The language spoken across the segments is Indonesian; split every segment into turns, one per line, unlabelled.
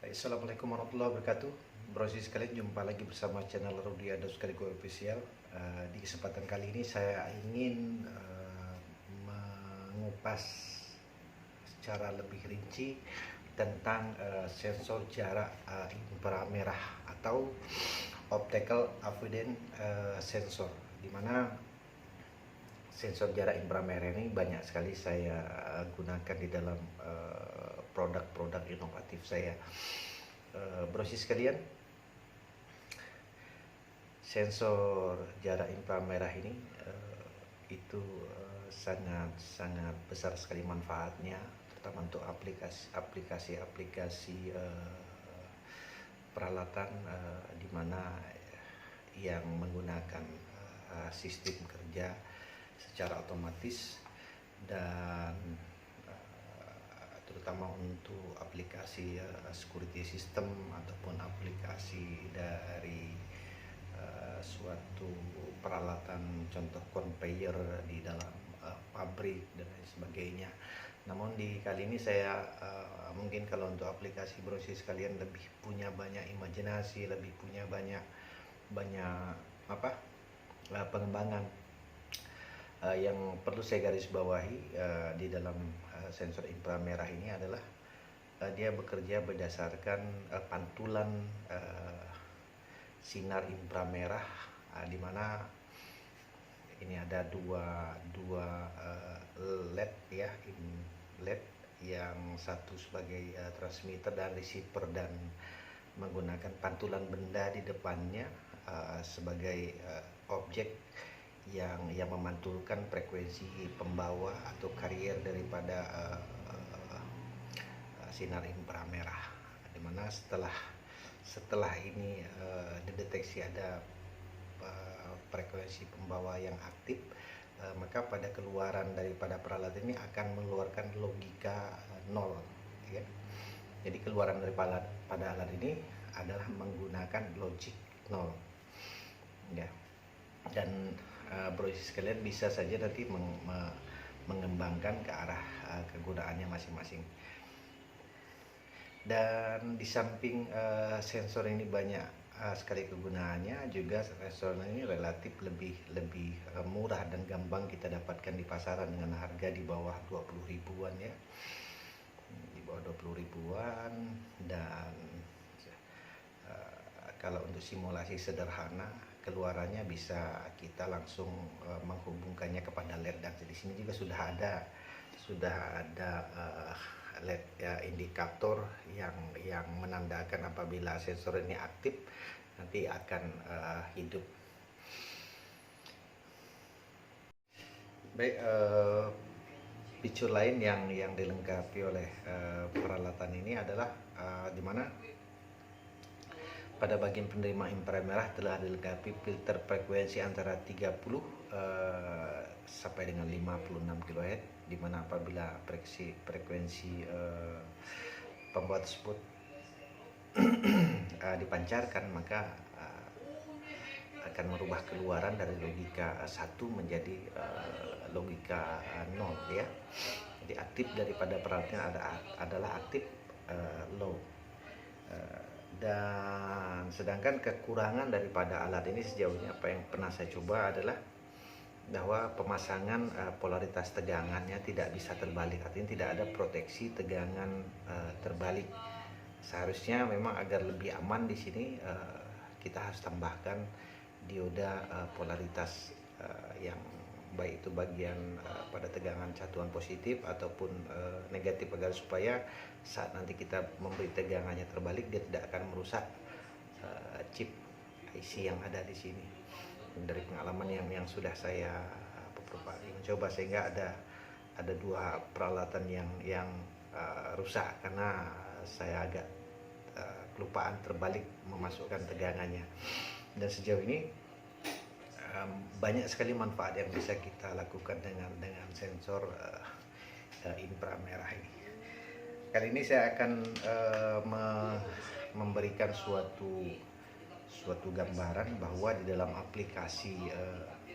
Assalamualaikum warahmatullahi wabarakatuh. Brosi sekalian, jumpa lagi bersama channel Rudy Sekaligus Official. Di kesempatan kali ini saya ingin mengupas secara lebih rinci tentang sensor jarak inframerah atau optical avoidance sensor, di mana sensor jarak inframerah ini banyak sekali saya gunakan di dalam produk-produk inovatif saya. Brosi sekalian, sensor jarak inframerah ini itu sangat besar sekali manfaatnya, terutama untuk aplikasi peralatan di mana yang menggunakan sistem kerja secara otomatis, dan terutama untuk aplikasi security system ataupun aplikasi dari suatu peralatan, contoh conveyor di dalam pabrik dan lain sebagainya. Namun di kali ini saya mungkin kalau untuk aplikasi brosi sekalian lebih punya banyak imajinasi, lebih punya banyak pengembangan. Yang perlu saya garis bawahi di dalam sensor inframerah ini adalah dia bekerja berdasarkan pantulan sinar inframerah, di mana ini ada dua LED ya, LED yang satu sebagai transmitter dan receiver, dan menggunakan pantulan benda di depannya sebagai objek yang memantulkan frekuensi pembawa atau karier daripada sinar inframerah, dimana setelah ini dideteksi ada frekuensi pembawa yang aktif, maka pada keluaran daripada peralatan ini akan mengeluarkan logika 0 ya. Jadi keluaran daripada alat ini adalah menggunakan logik 0 ya. Dan brosi sekalian bisa saja nanti mengembangkan ke arah kegunaannya masing-masing. Dan di samping sensor ini banyak sekali kegunaannya, juga sensor ini relatif lebih murah dan gampang kita dapatkan di pasaran dengan harga di bawah 20 ribuan ya, di bawah 20 ribuan. Dan kalau untuk simulasi sederhana, keluarannya bisa kita langsung menghubungkannya kepada LED, dan di sini juga sudah ada LED ya, indikator yang menandakan apabila sensor ini aktif nanti akan hidup. Baik, fitur lain yang dilengkapi oleh peralatan ini adalah di mana pada bagian penerima inframerah telah dilengkapi filter frekuensi antara 30 sampai dengan 56 kHz, di mana apabila frekuensi pembawa tersebut dipancarkan, maka akan merubah keluaran dari logika 1 menjadi logika 0 ya. Jadi aktif daripada peralatan adalah aktif low. Dan sedangkan kekurangan daripada alat ini sejauh ini apa yang pernah saya coba adalah bahwa pemasangan polaritas tegangannya tidak bisa terbalik, artinya tidak ada proteksi tegangan terbalik. Seharusnya memang agar lebih aman di sini kita harus tambahkan dioda polaritas yang baik itu bagian pada tegangan satuan positif ataupun negatif, agar supaya saat nanti kita memberi tegangannya terbalik dia tidak akan merusak chip IC yang ada di sini. Dari pengalaman yang sudah saya beberapa kali mencoba, sehingga ada dua peralatan yang rusak karena saya agak kelupaan terbalik memasukkan tegangannya. Dan sejauh ini banyak sekali manfaat yang bisa kita lakukan dengan sensor inframerah ini. Kali ini saya akan memberikan suatu gambaran bahwa di dalam aplikasi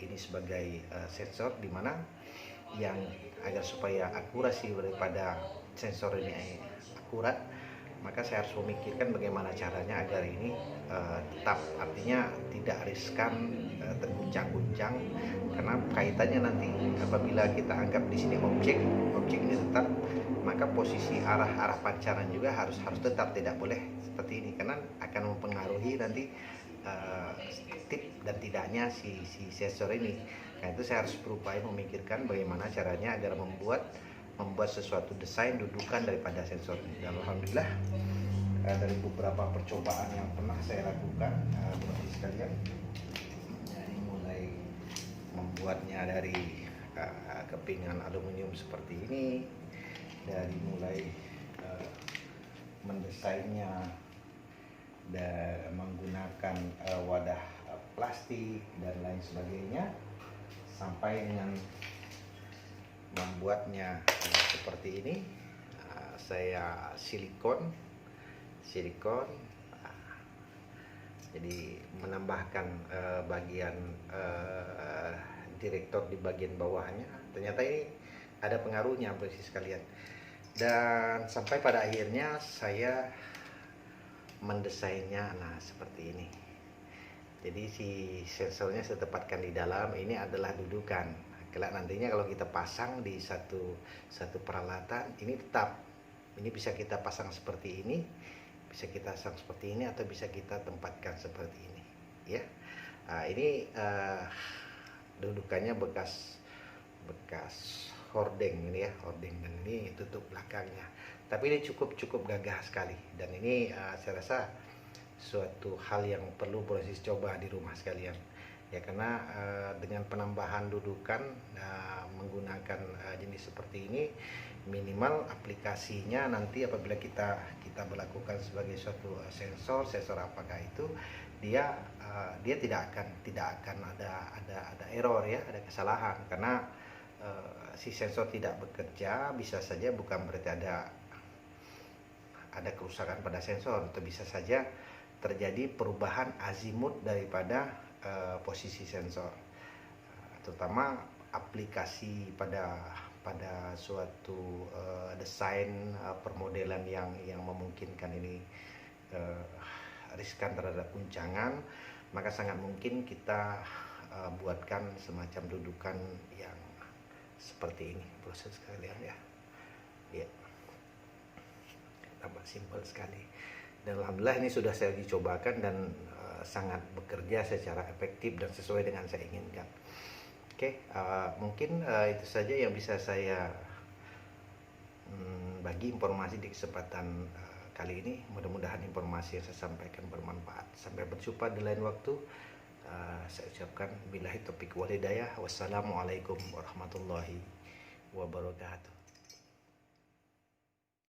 ini sebagai sensor, di mana yang agar supaya akurasi daripada sensor ini akurat, maka saya harus memikirkan bagaimana caranya agar ini tetap, artinya tidak riskan, terguncang-guncang, karena kaitannya nanti apabila kita anggap di sini objek ini tetap, maka posisi arah pancaran juga harus tetap, tidak boleh seperti ini, karena akan mempengaruhi nanti tip dan tidaknya si sensor ini. Nah, itu saya harus berupaya memikirkan bagaimana caranya agar membuat sesuatu desain dudukan daripada sensor ini. Dan alhamdulillah dari beberapa percobaan yang pernah saya lakukan, teman-teman sekalian, dari mulai membuatnya dari kepingan aluminium seperti ini, dari mulai mendesainnya dan menggunakan wadah plastik dan lain sebagainya, sampai dengan membuatnya seperti ini. Saya silikon, jadi menambahkan bagian direktor di bagian bawahnya. Ternyata ini ada pengaruhnya, posisi sekalian. Dan sampai pada akhirnya saya mendesainnya seperti ini. Jadi si sensornya saya tempatkan di dalam. Ini adalah dudukan. Kelak nantinya kalau kita pasang di satu peralatan, ini tetap. Ini bisa kita pasang seperti ini, bisa kita pasang seperti ini, atau bisa kita tempatkan seperti ini. Ya, ini dudukannya bekas hordeng ini ya, hordeng, dan ini tutup belakangnya. Tapi ini cukup gagah sekali, dan ini saya rasa suatu hal yang perlu proses coba di rumah sekalian ya, karena dengan penambahan dudukan menggunakan jenis seperti ini, minimal aplikasinya nanti apabila kita melakukan sebagai suatu sensor apakah itu, dia tidak akan ada error ya, ada kesalahan, karena si sensor tidak bekerja bisa saja bukan berarti ada kerusakan pada sensor, atau bisa saja terjadi perubahan azimut daripada posisi sensor, terutama aplikasi pada suatu desain permodelan yang memungkinkan ini riskan terhadap guncangan, maka sangat mungkin kita buatkan semacam dudukan yang seperti ini, proses sekalian ya. Ya, tambah simpel sekali, dan alhamdulillah ini sudah saya dicobakan dan sangat bekerja secara efektif dan sesuai dengan saya inginkan. Oke, mungkin itu saja yang bisa saya bagi informasi di kesempatan kali ini. Mudah-mudahan informasi yang saya sampaikan bermanfaat. Sampai berjumpa di lain waktu. Saya ucapkan billahi taufiq wal hidayah. Wassalamualaikum warahmatullahi wabarakatuh.